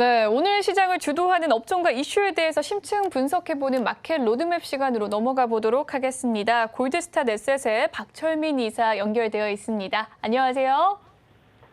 네, 오늘 시장을 주도하는 업종과 이슈에 대해서 심층 분석해보는 마켓 로드맵 시간으로 넘어가 보도록 하겠습니다. 골드스타 넷셋의 박철민 이사 연결되어 있습니다. 안녕하세요.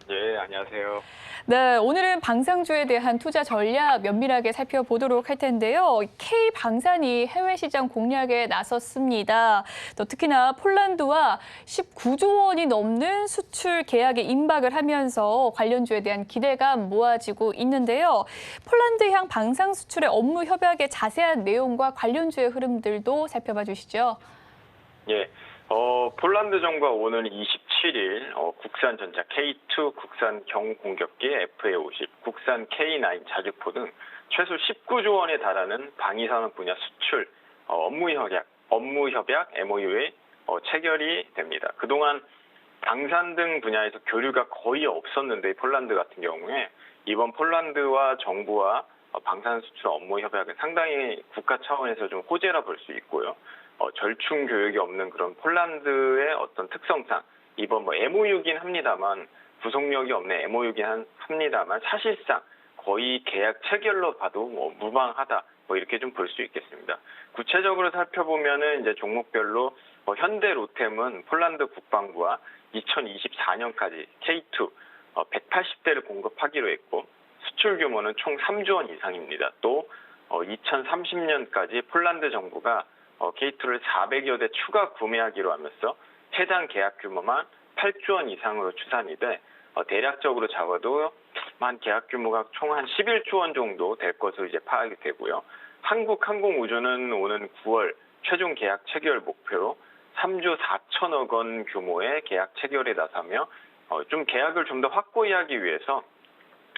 네, 안녕하세요. 네, 오늘은 방산주에 대한 투자 전략 면밀하게 살펴보도록 할 텐데요. K방산이 해외 시장 공략에 나섰습니다. 또 특히나 폴란드와 19조 원이 넘는 수출 계약에 임박을 하면서 관련주에 대한 기대감 모아지고 있는데요. 폴란드향 방산 수출의 업무 협약의 자세한 내용과 관련주의 흐름들도 살펴봐 주시죠. 예, 폴란드 정부가 오는 27일 국산 전차 K2, 국산 경공격기 FA-50, 국산 K9 자주포 등 최소 19조 원에 달하는 방위산업 분야 수출 업무 협약 MOU에 체결이 됩니다. 그동안 방산 등 분야에서 교류가 거의 없었는데 폴란드 같은 경우에 이번 폴란드와 정부와 방산 수출 업무 협약은 상당히 국가 차원에서 좀 호재라 볼 수 있고요. 절충 교역이 없는 그런 폴란드의 어떤 특성상 이번 MOU긴 합니다만 구속력이 없는 MOU긴 합니다만 사실상 거의 계약 체결로 봐도 무방하다 이렇게 좀 볼 수 있겠습니다. 구체적으로 살펴보면은 이제 종목별로 현대 로템은 폴란드 국방부와 2024년까지 K2 180대를 공급하기로 했고 수출 규모는 총 3조 원 이상입니다. 또 2030년까지 폴란드 정부가 K2를 400여 대 추가 구매하기로 하면서 해당 계약 규모만 8조 원 이상으로 추산이 돼 대략적으로 잡아도 계약 규모가 총 한 11조 원 정도 될 것으로 이제 파악이 되고요. 한국항공우주는 오는 9월 최종 계약 체결 목표로 3조 4천억 원 규모의 계약 체결에 나서며 좀 계약을 좀 더 확고히 하기 위해서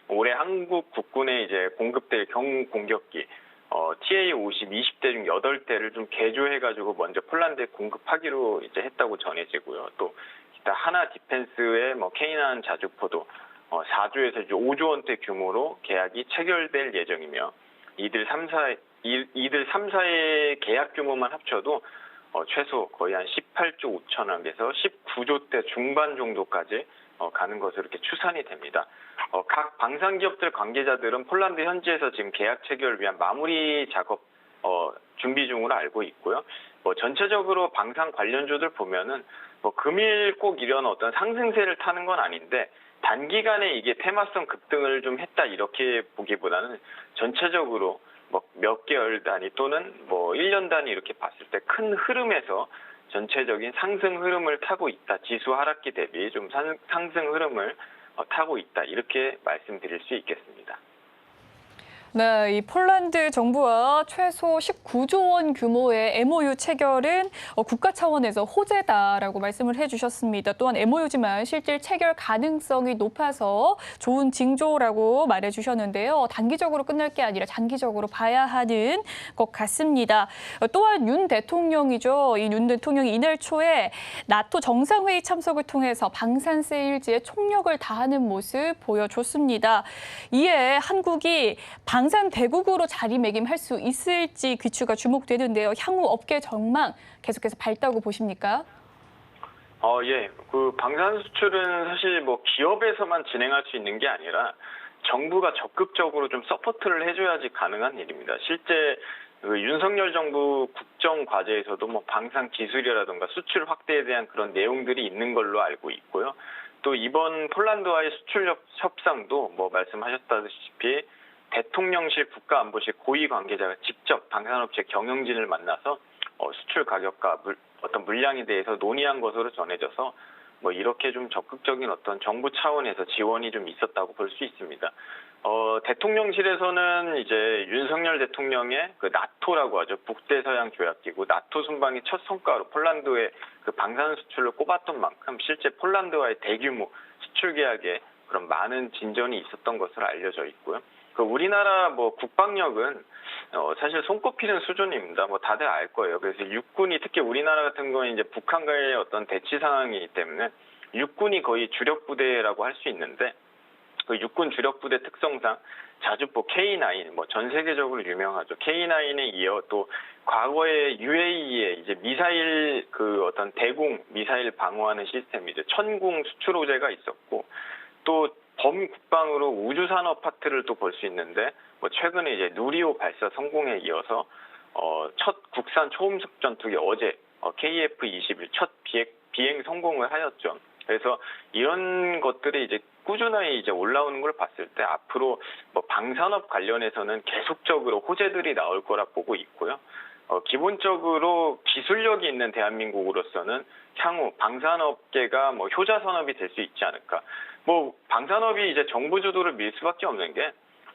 올해 한국 국군에 이제 공급될 경공격기 TA-50 20대 중 8대를 좀 개조해가지고 먼저 폴란드에 공급하기로 이제 했다고 전해지고요. 또 기타 하나 디펜스의 K9 자주포도 4조에서 이제 5조 원대 규모로 계약이 체결될 예정이며 이들 3사의 계약 규모만 합쳐도 최소 거의 한 18조 5천억에서 19조대 중반 정도까지 가는 것으로 이렇게 추산이 됩니다. 각 방산기업들 관계자들은 폴란드 현지에서 지금 계약 체결을 위한 마무리 작업 준비 중으로 알고 있고요. 전체적으로 방산 관련주들 보면은 금일 꼭 이런 어떤 상승세를 타는 건 아닌데 단기간에 이게 테마성 급등을 좀 했다 이렇게 보기보다는 전체적으로 몇 개월 단위 또는 1년 단위 이렇게 봤을 때 큰 흐름에서 전체적인 상승 흐름을 타고 있다. 지수 하락기 대비 좀 상승 흐름을 타고 있다. 이렇게 말씀드릴 수 있겠습니다. 네, 이 폴란드 정부와 최소 19조 원 규모의 MOU 체결은 국가 차원에서 호재다라고 말씀을 해주셨습니다. 또한 MOU지만 실질 체결 가능성이 높아서 좋은 징조라고 말해주셨는데요. 단기적으로 끝날 게 아니라 장기적으로 봐야 하는 것 같습니다. 또한 윤 대통령이죠. 이 윤 대통령이 이날 초에 나토 정상회의 참석을 통해서 방산세 일지에 총력을 다하는 모습 보여줬습니다. 이에 한국이 방산 대국으로 자리매김할 수 있을지 귀추가 주목되는데요. 향후 업계 전망 계속해서 밝다고 보십니까? 예. 그 방산 수출은 사실 기업에서만 진행할 수 있는 게 아니라 정부가 적극적으로 좀 서포트를 해줘야지 가능한 일입니다. 실제 윤석열 정부 국정 과제에서도 방산 기술이라든가 수출 확대에 대한 그런 내용들이 있는 걸로 알고 있고요. 또 이번 폴란드와의 수출 협상도 말씀하셨다시피 대통령실 국가안보실 고위 관계자가 직접 방산업체 경영진을 만나서 수출 가격과 어떤 물량에 대해서 논의한 것으로 전해져서 이렇게 좀 적극적인 어떤 정부 차원에서 지원이 좀 있었다고 볼 수 있습니다. 대통령실에서는 이제 윤석열 대통령의 그 나토라고 하죠. 북대서양 조약기구 나토 순방의 첫 성과로 폴란드의 그 방산 수출을 꼽았던 만큼 실제 폴란드와의 대규모 수출 계약에 그런 많은 진전이 있었던 것으로 알려져 있고요. 우리나라 국방력은 사실 손꼽히는 수준입니다. 다들 알 거예요. 그래서 육군이 특히 우리나라 같은 경우는 이제 북한과의 어떤 대치 상황이기 때문에 육군이 거의 주력 부대라고 할 수 있는데 그 육군 주력 부대 특성상 자주포 K9 전 세계적으로 유명하죠. K9에 이어 또 과거에 UAE의 이제 미사일 어떤 대공 미사일 방어하는 시스템 이제 천궁 수출 호재가 있었고 또 범국방으로 우주산업 파트를 또 볼 수 있는데 뭐 최근에 이제 누리호 발사 성공에 이어서 첫 국산 초음속 전투기 어제 KF-21 첫 비행 성공을 하였죠. 그래서 이런 것들이 이제 꾸준히 이제 올라오는 걸 봤을 때 앞으로 뭐 방산업 관련해서는 계속적으로 호재들이 나올 거라 보고 있고요. 기본적으로 기술력이 있는 대한민국으로서는 향후 방산업계가 뭐 효자 산업이 될 수 있지 않을까. 뭐 방산업이 이제 정부 주도를 밀 수밖에 없는 게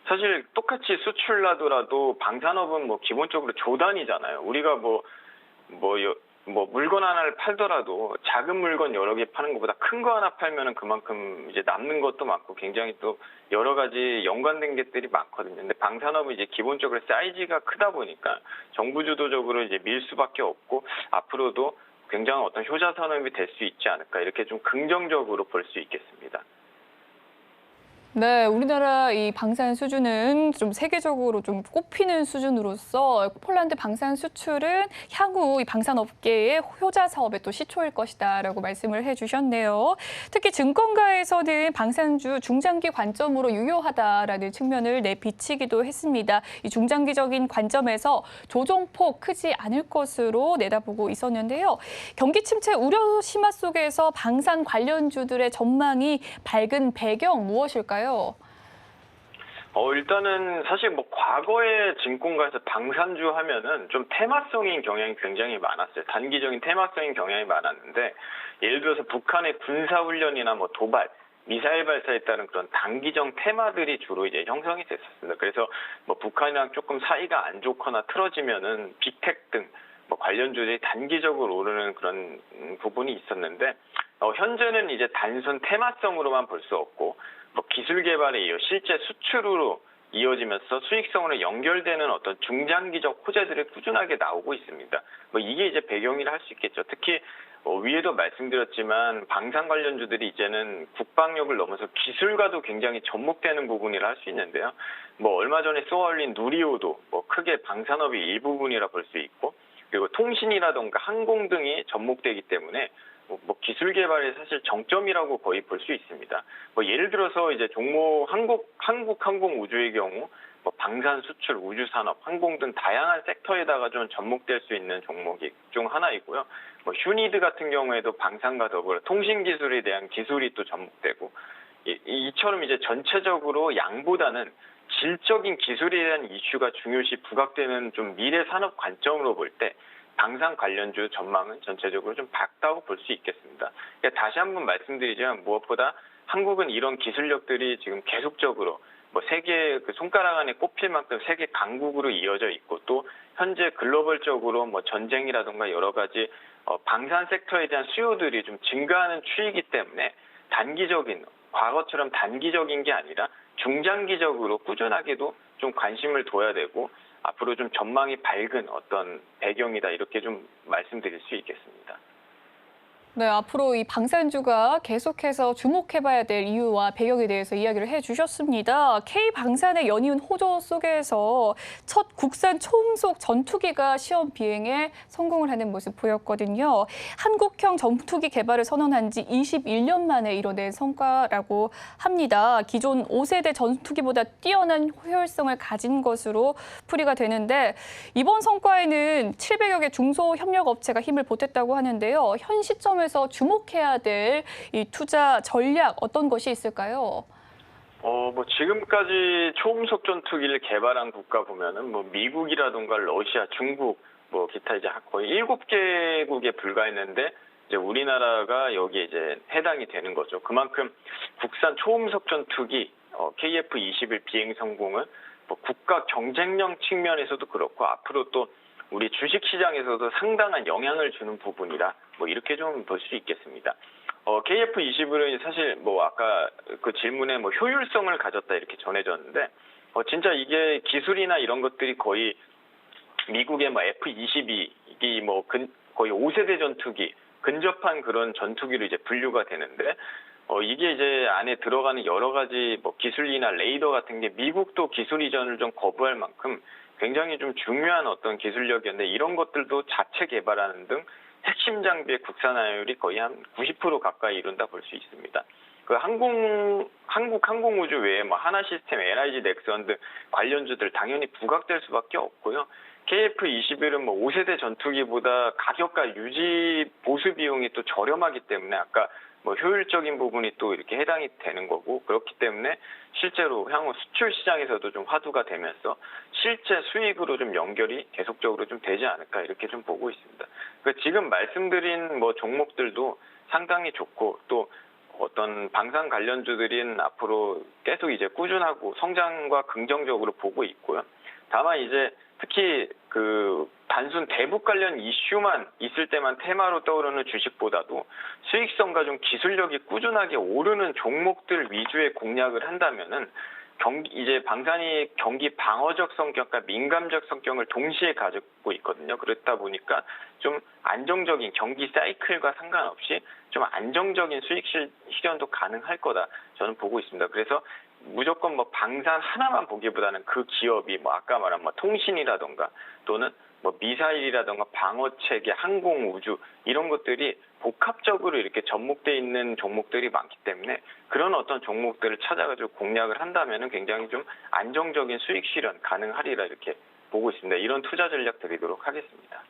사실 똑같이 수출하더라도 방산업은 뭐 기본적으로 조단위잖아요. 우리가 뭐 물건 하나를 팔더라도 작은 물건 여러 개 파는 것보다 큰 거 하나 팔면은 그만큼 이제 남는 것도 많고 굉장히 또 여러 가지 연관된 것들이 많거든요. 근데 방산업은 이제 기본적으로 사이즈가 크다 보니까 정부 주도적으로 이제 밀 수밖에 없고 앞으로도 굉장한 어떤 효자 산업이 될 수 있지 않을까 이렇게 좀 긍정적으로 볼 수 있겠습니다. 네, 우리나라 이 방산 수준은 좀 세계적으로 좀 꼽히는 수준으로서 폴란드 방산 수출은 향후 이 방산업계의 효자 사업의 또 시초일 것이다라고 말씀을 해주셨네요. 특히 증권가에서는 방산주 중장기 관점으로 유효하다라는 측면을 내비치기도 했습니다. 이 중장기적인 관점에서 조정폭 크지 않을 것으로 내다보고 있었는데요. 경기 침체 우려 심화 속에서 방산 관련주들의 전망이 밝은 배경 무엇일까요? 일단은 사실 뭐 과거에 증권가에서 방산주 하면은 좀 테마성인 경향이 굉장히 많았어요. 단기적인 테마성인 경향이 많았는데 예를 들어서 북한의 군사훈련이나 뭐 도발, 미사일 발사에 따른 그런 단기적 테마들이 주로 이제 형성이 됐었습니다. 그래서 뭐 북한이랑 조금 사이가 안 좋거나 틀어지면은 빅텍 등 뭐 관련주들이 단기적으로 오르는 그런 부분이 있었는데 현재는 이제 단순 테마성으로만 볼 수 없고 뭐 기술 개발에 이어 실제 수출으로 이어지면서 수익성으로 연결되는 어떤 중장기적 호재들이 꾸준하게 나오고 있습니다. 뭐 이게 이제 배경이라 할 수 있겠죠. 특히 위에도 말씀드렸지만 방산 관련주들이 이제는 국방력을 넘어서 기술과도 굉장히 접목되는 부분이라 할 수 있는데요. 뭐 얼마 전에 쏘아올린 누리호도 뭐 크게 방산업의 일부분이라 볼 수 있고 그리고 통신이라던가 항공 등이 접목되기 때문에 뭐 기술 개발의 사실 정점이라고 거의 볼 수 있습니다. 뭐 예를 들어서 이제 종목 한국 항공 우주의 경우 뭐 방산 수출, 우주 산업, 항공 등 다양한 섹터에다가 좀 접목될 수 있는 종목이 중 하나이고요. 뭐 휴니드 같은 경우에도 방산과 더불어 통신 기술에 대한 기술이 또 접목되고 이처럼 이제 전체적으로 양보다는 질적인 기술에 대한 이슈가 중요시 부각되는 좀 미래 산업 관점으로 볼 때 방산 관련주 전망은 전체적으로 좀 밝다고 볼 수 있겠습니다. 그러니까 다시 한번 말씀드리자면 무엇보다 한국은 이런 기술력들이 지금 계속적으로 뭐 세계 그 손가락 안에 꼽힐 만큼 세계 강국으로 이어져 있고 또 현재 글로벌적으로 뭐 전쟁이라든가 여러 가지 방산 섹터에 대한 수요들이 좀 증가하는 추이기 때문에 과거처럼 단기적인 게 아니라 중장기적으로 꾸준하게도 좀 관심을 둬야 되고 앞으로 좀 전망이 밝은 어떤 배경이다 이렇게 좀 말씀드릴 수 있겠습니다. 네, 앞으로 이 방산주가 계속해서 주목해봐야 될 이유와 배경에 대해서 이야기를 해주셨습니다. K방산의 연이은 호조 속에서 첫 국산 초음속 전투기가 시험 비행에 성공을 하는 모습 보였거든요. 한국형 전투기 개발을 선언한 지 21년 만에 이뤄낸 성과라고 합니다. 기존 5세대 전투기보다 뛰어난 효율성을 가진 것으로 풀이가 되는데 이번 성과에는 700여 개 중소협력업체가 힘을 보탰다고 하는데요. 현 시점에 주목해야 될 이 투자 전략 어떤 것이 있을까요? 뭐 지금까지 초음속 전투기를 개발한 국가 보면은 뭐 미국이라든가 러시아, 중국, 뭐 기타 이제 거의 7개국에 불과했는데 이제 우리나라가 여기에 이제 해당이 되는 거죠. 그만큼 국산 초음속 전투기 KF-21 비행 성공은 뭐 국가 경쟁력 측면에서도 그렇고 앞으로 또 우리 주식시장에서도 상당한 영향을 주는 부분이라 뭐 이렇게 좀 볼 수 있겠습니다. KF-21은 사실 뭐 아까 그 질문에 뭐 효율성을 가졌다 이렇게 전해졌는데 진짜 이게 기술이나 이런 것들이 거의 미국의 뭐 F-22이 뭐 거의 5세대 전투기 근접한 그런 전투기로 이제 분류가 되는데 이게 이제 안에 들어가는 여러 가지 뭐 기술이나 레이더 같은 게 미국도 기술 이전을 좀 거부할 만큼 굉장히 좀 중요한 어떤 기술력이었는데 이런 것들도 자체 개발하는 등 핵심 장비의 국산화율이 거의 한 90% 가까이 이룬다 볼 수 있습니다. 한국 항공우주 외에 뭐 하나시스템, LIG 넥슨 등 관련주들 당연히 부각될 수밖에 없고요. KF-21은 뭐 5세대 전투기보다 가격과 유지 보수 비용이 또 저렴하기 때문에 아까 뭐 효율적인 부분이 또 이렇게 해당이 되는 거고, 그렇기 때문에 실제로 향후 수출 시장에서도 좀 화두가 되면서 실제 수익으로 좀 연결이 계속적으로 좀 되지 않을까 이렇게 좀 보고 있습니다. 그러니까 지금 말씀드린 뭐 종목들도 상당히 좋고, 또 어떤 방산 관련주들인 앞으로 계속 이제 꾸준하고 성장과 긍정적으로 보고 있고요. 다만 이제 특히 그 단순 대북 관련 이슈만 있을 때만 테마로 떠오르는 주식보다도 수익성과 좀 기술력이 꾸준하게 오르는 종목들 위주의 공략을 한다면은 이제 방산이 경기 방어적 성격과 민감적 성격을 동시에 가지고 있거든요. 그렇다 보니까 좀 안정적인 경기 사이클과 상관없이 좀 안정적인 수익 실현도 가능할 거다 저는 보고 있습니다. 그래서 무조건 뭐 방산 하나만 보기보다는 그 기업이 뭐 아까 말한 뭐 통신이라던가 또는 뭐 미사일이라던가 방어체계, 항공 우주 이런 것들이 복합적으로 이렇게 접목돼 있는 종목들이 많기 때문에 그런 어떤 종목들을 찾아가지고 공략을 한다면은 굉장히 좀 안정적인 수익 실현 가능하리라 이렇게 보고 있습니다. 이런 투자 전략 드리도록 하겠습니다.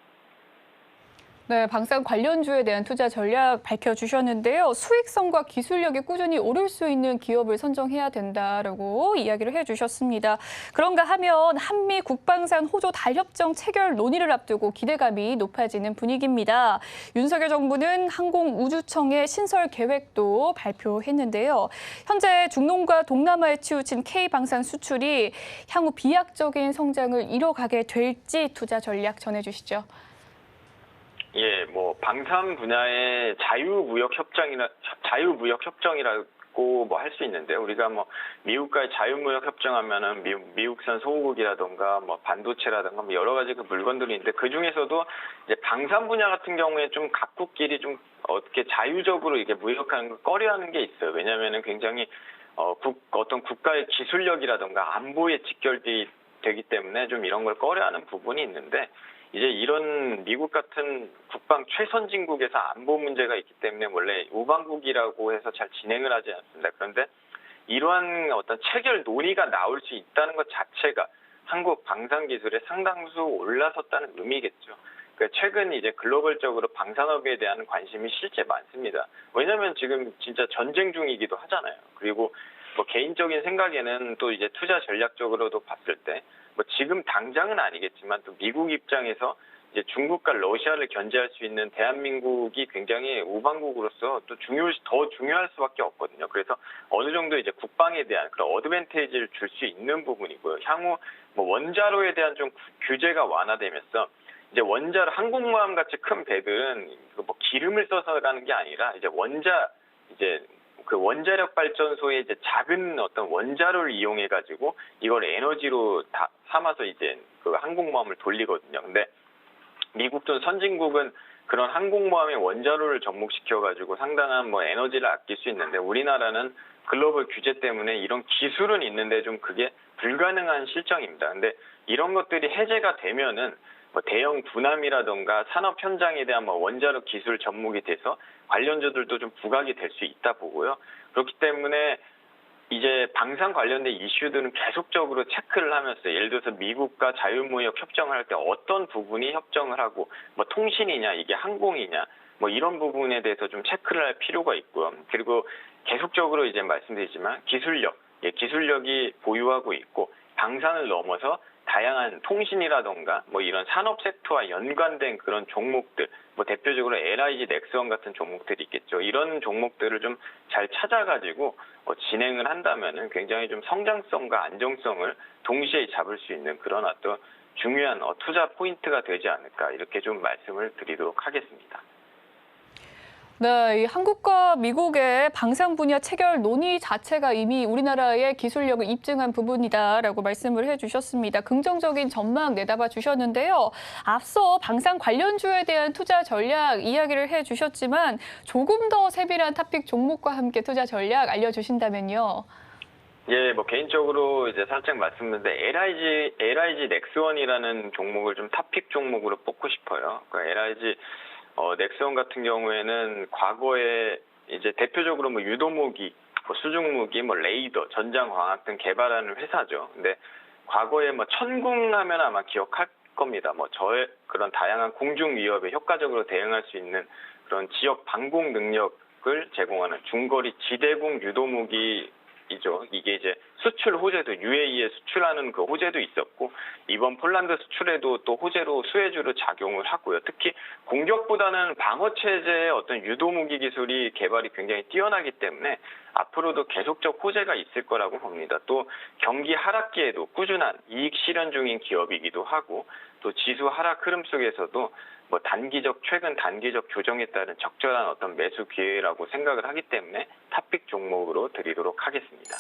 네, 방산 관련주에 대한 투자 전략 밝혀주셨는데요. 수익성과 기술력이 꾸준히 오를 수 있는 기업을 선정해야 된다라고 이야기를 해주셨습니다. 그런가 하면 한미 국방산 호조 달협정 체결 논의를 앞두고 기대감이 높아지는 분위기입니다. 윤석열 정부는 항공우주청의 신설 계획도 발표했는데요. 현재 중동과 동남아에 치우친 K방산 수출이 향후 비약적인 성장을 이뤄가게 될지 투자 전략 전해주시죠. 예, 뭐 방산 분야의 자유무역 협정이라고 뭐 할 수 있는데, 우리가 뭐 미국과의 자유무역 협정하면은 미국산 소고기라던가 뭐 반도체라던가 뭐 여러 가지 그 물건들이 있는데, 그 중에서도 이제 방산 분야 같은 경우에 좀 각국끼리 좀 어떻게 자유적으로 이게 무역하는 걸 꺼려하는 게 있어요. 왜냐하면은 굉장히 어떤 국가의 기술력이라던가 안보에 직결되기 때문에 좀 이런 걸 꺼려하는 부분이 있는데, 이제 이런 미국 같은 국방 최선진국에서 안보 문제가 있기 때문에 원래 우방국이라고 해서 잘 진행을 하지 않습니다. 그런데 이러한 어떤 체결 논의가 나올 수 있다는 것 자체가 한국 방산 기술에 상당수 올라섰다는 의미겠죠. 그러니까 최근 이제 글로벌적으로 방산업에 대한 관심이 실제 많습니다. 왜냐하면 지금 진짜 전쟁 중이기도 하잖아요. 그리고 뭐 개인적인 생각에는 또 이제 투자 전략적으로도 봤을 때 뭐 지금 당장은 아니겠지만 또 미국 입장에서 이제 중국과 러시아를 견제할 수 있는 대한민국이 굉장히 우방국으로서 또 더 중요할 수밖에 없거든요. 그래서 어느 정도 이제 국방에 대한 그런 어드밴티지를 줄 수 있는 부분이고요. 향후 뭐 원자로에 대한 좀 규제가 완화되면서 이제 원자로 항공모함 같이 큰 배들은 뭐 기름을 써서 가는 게 아니라 이제 그 원자력 발전소의 이제 작은 어떤 원자로를 이용해 가지고 이걸 에너지로 다 삼아서 이제 그 항공모함을 돌리거든요. 근데 미국도 선진국은 그런 항공모함의 원자로를 접목시켜 가지고 상당한 뭐 에너지를 아낄 수 있는데, 우리나라는 글로벌 규제 때문에 이런 기술은 있는데 좀 그게 불가능한 실정입니다. 근데 이런 것들이 해제가 되면은 뭐 대형 군함이라던가 산업 현장에 대한 뭐 원자로 기술 접목이 돼서 관련주들도 좀 부각이 될 수 있다 보고요. 그렇기 때문에 이제 방산 관련된 이슈들은 계속적으로 체크를 하면서, 예를 들어서 미국과 자유무역 협정을 할 때 어떤 부분이 협정을 하고 뭐 통신이냐 이게 항공이냐 뭐 이런 부분에 대해서 좀 체크를 할 필요가 있고요. 그리고 계속적으로 이제 말씀드리지만 기술력이 보유하고 있고 방산을 넘어서 다양한 통신이라던가 뭐 이런 산업 섹터와 연관된 그런 종목들, 뭐 대표적으로 LIG 넥스원 같은 종목들이 있겠죠. 이런 종목들을 좀 잘 찾아가지고 진행을 한다면은 굉장히 좀 성장성과 안정성을 동시에 잡을 수 있는 그런 어떤 중요한 투자 포인트가 되지 않을까 이렇게 좀 말씀을 드리도록 하겠습니다. 네, 이 한국과 미국의 방산 분야 체결 논의 자체가 이미 우리나라의 기술력을 입증한 부분이다라고 말씀을 해주셨습니다. 긍정적인 전망 내다봐 주셨는데요. 앞서 방산 관련주에 대한 투자 전략 이야기를 해주셨지만 조금 더 세밀한 탑픽 종목과 함께 투자 전략 알려주신다면요. 예, 뭐 개인적으로 이제 살짝 말씀드렸는데 LIG 넥스원이라는 종목을 좀 탑픽 종목으로 뽑고 싶어요. 그러니까 LIG 넥스원 같은 경우에는 과거에 이제 대표적으로 뭐 유도모기 뭐 수중무기, 뭐 레이더, 전장광학 등 개발하는 회사죠. 근데 과거에 뭐 천궁하면 아마 기억할 겁니다. 뭐 저의 그런 다양한 공중 위협에 효과적으로 대응할 수 있는 그런 지역 방공 능력을 제공하는 중거리 지대공 유도무기이죠. 이게 이제 수출 호재도 UAE에 수출하는 그 호재도 있었고 이번 폴란드 수출에도 또 호재로 수혜주로 작용을 하고요. 특히 공격보다는 방어 체제의 어떤 유도무기 기술이 개발이 굉장히 뛰어나기 때문에 앞으로도 계속적 호재가 있을 거라고 봅니다. 또 경기 하락기에도 꾸준한 이익 실현 중인 기업이기도 하고 또 지수 하락 흐름 속에서도 뭐 최근 단기적 조정에 따른 적절한 어떤 매수 기회라고 생각을 하기 때문에 탑픽 종목으로 드리도록 하겠습니다.